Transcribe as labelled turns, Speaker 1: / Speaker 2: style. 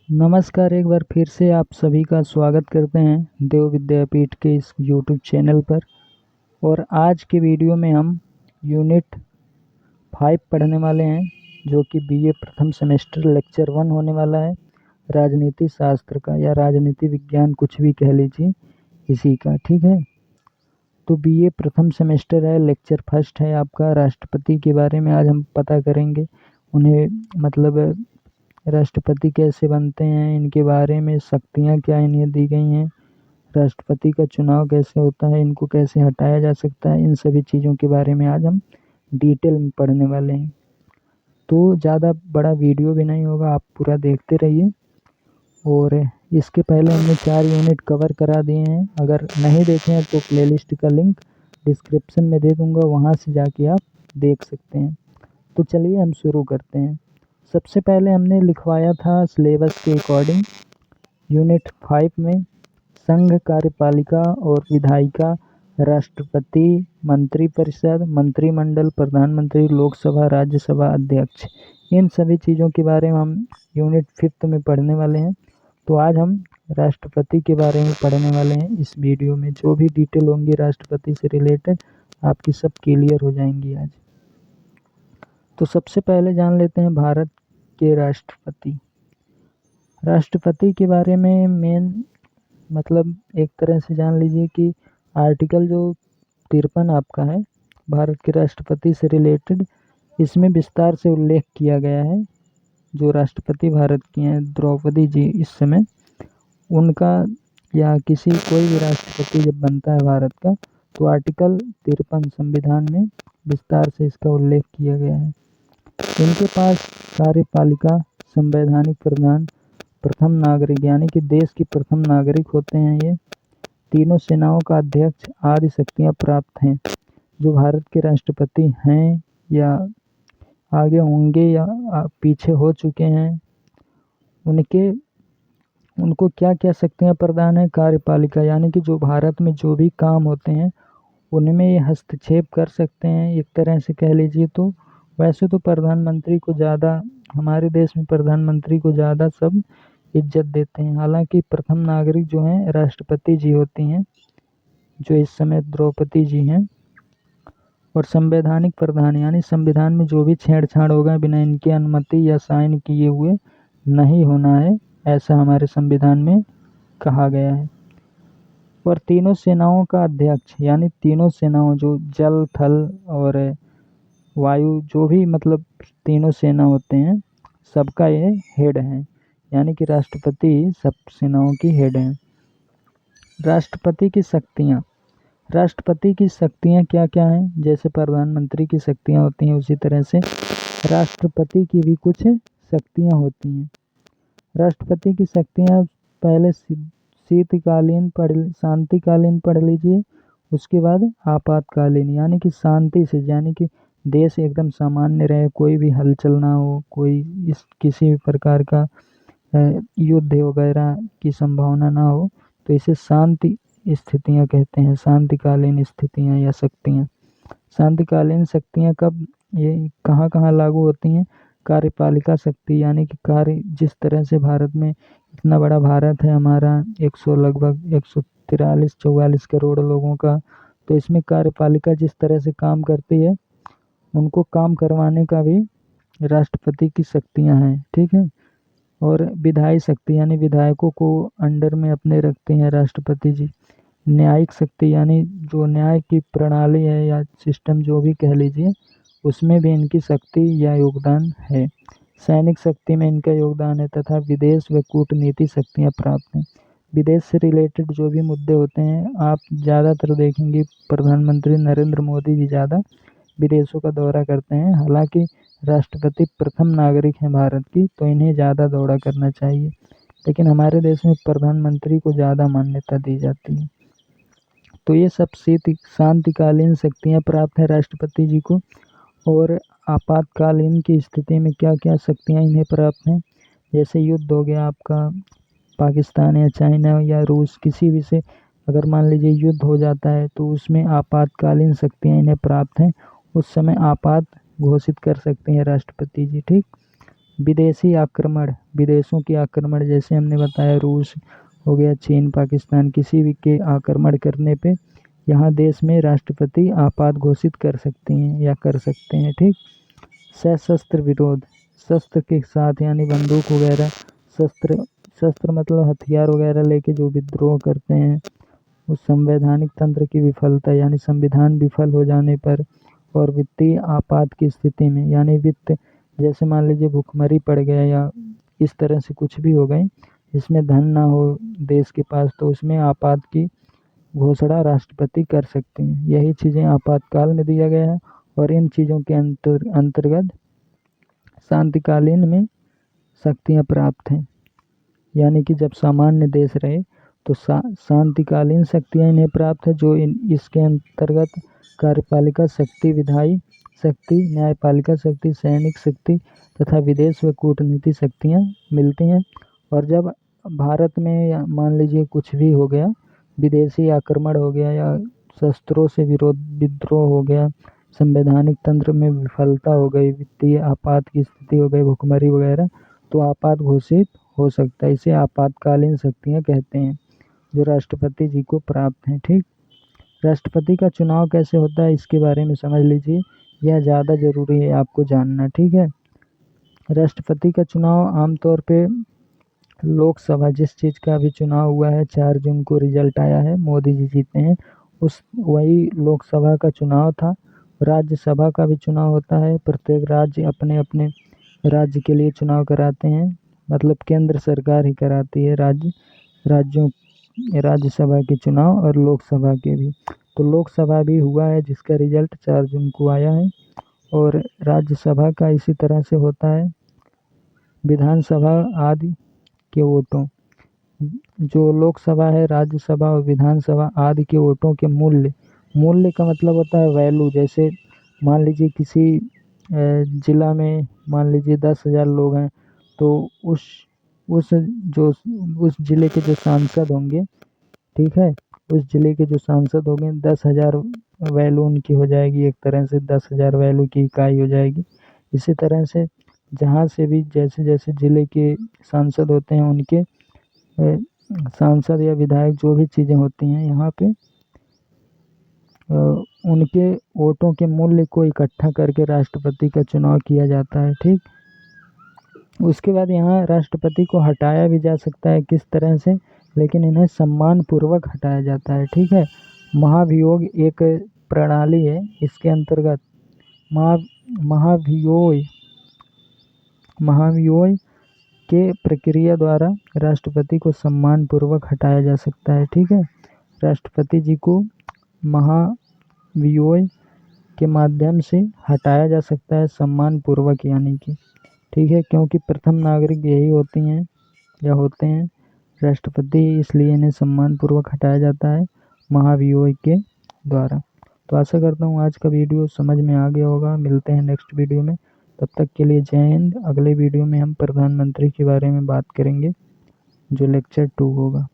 Speaker 1: नमस्कार, एक बार फिर से आप सभी का स्वागत करते हैं देव विद्यापीठ के इस यूट्यूब चैनल पर। और आज के वीडियो में हम यूनिट 5 पढ़ने वाले हैं, जो कि बीए प्रथम सेमेस्टर लेक्चर 1 होने वाला है। राजनीति शास्त्र का या राजनीति विज्ञान, कुछ भी कह लीजिए, इसी का। ठीक है, तो बीए प्रथम सेमेस्टर है, लेक्चर फर्स्ट है आपका। राष्ट्रपति के बारे में आज हम पता करेंगे। उन्हें मतलब राष्ट्रपति कैसे बनते हैं, इनके बारे में शक्तियाँ क्या इन्हें दी गई हैं, राष्ट्रपति का चुनाव कैसे होता है, इनको कैसे हटाया जा सकता है, इन सभी चीज़ों के बारे में आज हम डिटेल में पढ़ने वाले हैं। तो ज़्यादा बड़ा वीडियो भी नहीं होगा, आप पूरा देखते रहिए। और इसके पहले हमने 4 यूनिट कवर करा दिए हैं। अगर नहीं देखे हैं तो प्लेलिस्ट का लिंक डिस्क्रिप्शन में दे दूँगा, वहाँ से जाके आप देख सकते हैं। तो चलिए हम शुरू करते हैं। सबसे पहले हमने लिखवाया था सिलेबस के अकॉर्डिंग यूनिट 5 में संघ, कार्यपालिका और विधायिका, राष्ट्रपति, मंत्रिपरिषद, मंत्रिमंडल, प्रधानमंत्री, लोकसभा, राज्यसभा अध्यक्ष, इन सभी चीज़ों के बारे में हम यूनिट 5 में पढ़ने वाले हैं। तो आज हम राष्ट्रपति के बारे में पढ़ने वाले हैं। इस वीडियो में जो भी डिटेल होंगी राष्ट्रपति से रिलेटेड, आपकी सब क्लियर हो जाएंगी आज। तो सबसे पहले जान लेते हैं भारत के राष्ट्रपति। राष्ट्रपति के बारे में मेन मतलब एक तरह से जान लीजिए कि आर्टिकल जो 53 आपका है भारत के राष्ट्रपति से रिलेटेड, इसमें विस्तार से उल्लेख किया गया है। जो राष्ट्रपति भारत की हैं द्रौपदी जी इस समय, उनका या किसी कोई भी राष्ट्रपति जब बनता है भारत का, तो आर्टिकल 53 संविधान में विस्तार से इसका उल्लेख किया गया है। इनके पास कार्यपालिका, संवैधानिक प्रधान, प्रथम नागरिक यानी कि देश की प्रथम नागरिक होते हैं ये, तीनों सेनाओं का अध्यक्ष आदि शक्तियाँ प्राप्त हैं। जो भारत के राष्ट्रपति हैं या आगे होंगे या पीछे हो चुके हैं, उनको क्या क्या शक्तियाँ प्रदान है। कार्यपालिका यानी कि जो भारत में जो भी काम होते हैं उनमें ये हस्तक्षेप कर सकते हैं, एक तरह से कह लीजिए। तो वैसे तो प्रधानमंत्री को ज़्यादा, हमारे देश में प्रधानमंत्री को ज़्यादा सब इज्जत देते हैं। हालांकि प्रथम नागरिक जो हैं राष्ट्रपति जी होती हैं, जो इस समय द्रौपदी जी हैं। और संवैधानिक प्रधान यानी संविधान में जो भी छेड़छाड़ होगा बिना इनकी अनुमति या साइन किए हुए नहीं होना है, ऐसा हमारे संविधान में कहा गया है। और तीनों सेनाओं का अध्यक्ष यानी तीनों सेनाओं, जो जल, थल और वायु, जो भी मतलब तीनों सेना होते हैं, सबका ये हेड है, यानी कि राष्ट्रपति सब सेनाओं की हेड हैं। राष्ट्रपति की शक्तियाँ, राष्ट्रपति की शक्तियाँ क्या क्या हैं? जैसे प्रधानमंत्री की शक्तियाँ होती हैं, उसी तरह से राष्ट्रपति की भी कुछ शक्तियाँ होती हैं। राष्ट्रपति की शक्तियाँ पहले शीतकालीन शांतिकालीन पढ़ लीजिए, उसके बाद आपातकालीन यानी कि शांति से, यानी कि देश एकदम सामान्य रहे, कोई भी हलचल ना हो, कोई किसी भी प्रकार का युद्ध वगैरह की संभावना ना हो, तो इसे शांति स्थितियाँ कहते हैं, शांतिकालीन स्थितियाँ या शक्तियाँ। शांतिकालीन शक्तियाँ कब, ये कहाँ कहाँ लागू होती हैं? कार्यपालिका शक्ति यानी कि कार्य, जिस तरह से भारत में, इतना बड़ा भारत है हमारा, लगभग 143-144 करोड़ लोगों का, तो इसमें कार्यपालिका जिस तरह से काम करती है, उनको काम करवाने का भी राष्ट्रपति की शक्तियाँ हैं। ठीक है। और विधायी शक्ति यानी विधायकों को अंडर में अपने रखते हैं राष्ट्रपति जी। न्यायिक शक्ति यानी जो न्याय की प्रणाली है या सिस्टम जो भी कह लीजिए, उसमें भी इनकी शक्ति या योगदान है। सैनिक शक्ति में इनका योगदान है, तथा विदेश व कूटनीति शक्तियाँ प्राप्त हैं। विदेश से रिलेटेड जो भी मुद्दे होते हैं, आप ज़्यादातर देखेंगे प्रधानमंत्री नरेंद्र मोदी जी ज़्यादा विदेशों का दौरा करते हैं। हालांकि राष्ट्रपति प्रथम नागरिक हैं भारत की, तो इन्हें ज़्यादा दौरा करना चाहिए, लेकिन हमारे देश में प्रधानमंत्री को ज़्यादा मान्यता दी जाती है। तो ये सब शांतिकालीन शक्तियाँ प्राप्त है राष्ट्रपति जी को। और आपातकालीन की स्थिति में क्या क्या शक्तियाँ इन्हें प्राप्त हैं? जैसे युद्ध हो गया आपका, पाकिस्तान या चाइना या रूस किसी भी से अगर मान लीजिए युद्ध हो जाता है, तो उसमें आपातकालीन शक्तियाँ इन्हें प्राप्त हैं। उस समय आपात घोषित कर सकते हैं राष्ट्रपति जी। ठीक। विदेशी आक्रमण, विदेशों की आक्रमण, जैसे हमने बताया रूस हो गया, चीन, पाकिस्तान, किसी भी के आक्रमण करने पे यहाँ देश में राष्ट्रपति आपात घोषित कर सकती हैं या कर सकते हैं। ठीक। सशस्त्र विरोध, शस्त्र के साथ यानी बंदूक वगैरह, शस्त्र शस्त्र मतलब हथियार वगैरह लेके जो विद्रोह करते हैं, उस संवैधानिक तंत्र की विफलता यानी संविधान विफल हो जाने पर, और वित्तीय आपात की स्थिति में यानी वित्त, जैसे मान लीजिए भुखमरी पड़ गया या इस तरह से कुछ भी हो गई जिसमें धन ना हो देश के पास, तो उसमें आपात की घोषणा राष्ट्रपति कर सकते हैं। यही चीज़ें आपातकाल में दिया गया है। और इन चीज़ों के अंतर्गत शांतिकालीन में शक्तियाँ प्राप्त हैं, यानी कि जब सामान्य देश रहे तो शांतिकालीन शक्तियाँ इन्हें प्राप्त है, जो इसके अंतर्गत कार्यपालिका शक्ति, विधायी शक्ति, न्यायपालिका शक्ति, सैनिक शक्ति तथा विदेश व कूटनीति शक्तियाँ मिलती हैं। और जब भारत में या मान लीजिए कुछ भी हो गया, विदेशी आक्रमण हो गया या शस्त्रों से विद्रोह हो गया, संवैधानिक तंत्र में विफलता हो गई, वित्तीय आपात की स्थिति हो गई, भुखमरी वगैरह, तो आपात घोषित हो सकता है। इसे आपातकालीन शक्तियाँ कहते हैं जो राष्ट्रपति जी को प्राप्त हैं। ठीक। राष्ट्रपति का चुनाव कैसे होता है इसके बारे में समझ लीजिए, यह ज़्यादा ज़रूरी है आपको जानना। ठीक है। राष्ट्रपति का चुनाव आमतौर पे लोकसभा, जिस चीज़ का भी चुनाव हुआ है 4 जून को रिजल्ट आया है, मोदी जी जीते हैं, उस वही लोकसभा का चुनाव था। राज्यसभा का भी चुनाव होता है, प्रत्येक राज्य अपने अपने राज्य के लिए चुनाव कराते हैं, मतलब केंद्र सरकार ही कराती है राज्यों राज्यसभा के चुनाव और लोकसभा के भी। तो लोकसभा भी हुआ है जिसका रिजल्ट 4 जून को आया है, और राज्यसभा का इसी तरह से होता है। विधानसभा आदि के वोटों, जो लोकसभा है, राज्यसभा और विधानसभा आदि के वोटों के मूल्य का मतलब होता है वैल्यू। जैसे मान लीजिए किसी जिला में मान लीजिए 10,000 लोग हैं, तो उस जिले के जो सांसद होंगे, ठीक है, उस जिले के जो सांसद होंगे 10,000 वैल्यू उनकी हो जाएगी, एक तरह से 10,000 वैल्यू की इकाई हो जाएगी। इसी तरह से जहाँ से भी जैसे जैसे जिले के सांसद होते हैं, उनके सांसद या विधायक जो भी चीज़ें होती हैं यहाँ पे, उनके वोटों के मूल्य को इकट्ठा करके राष्ट्रपति का चुनाव किया जाता है। ठीक। उसके बाद यहाँ राष्ट्रपति को हटाया भी जा सकता है, किस तरह से, लेकिन इन्हें सम्मानपूर्वक हटाया जाता है। ठीक है। महाभियोग एक प्रणाली है, इसके अंतर्गत महाभियोग के प्रक्रिया द्वारा राष्ट्रपति को सम्मानपूर्वक हटाया जा सकता है। ठीक है। राष्ट्रपति जी को महाभियोग के माध्यम से हटाया जा सकता है सम्मानपूर्वक, यानी कि, ठीक है, क्योंकि प्रथम नागरिक यही होती हैं या होते हैं राष्ट्रपति, इसलिए इन्हें सम्मानपूर्वक हटाया जाता है महाभियोग के द्वारा। तो आशा करता हूँ आज का वीडियो समझ में आ गया होगा। मिलते हैं नेक्स्ट वीडियो में, तब तक के लिए जय हिंद। अगले वीडियो में हम प्रधानमंत्री के बारे में बात करेंगे, जो लेक्चर 2 होगा।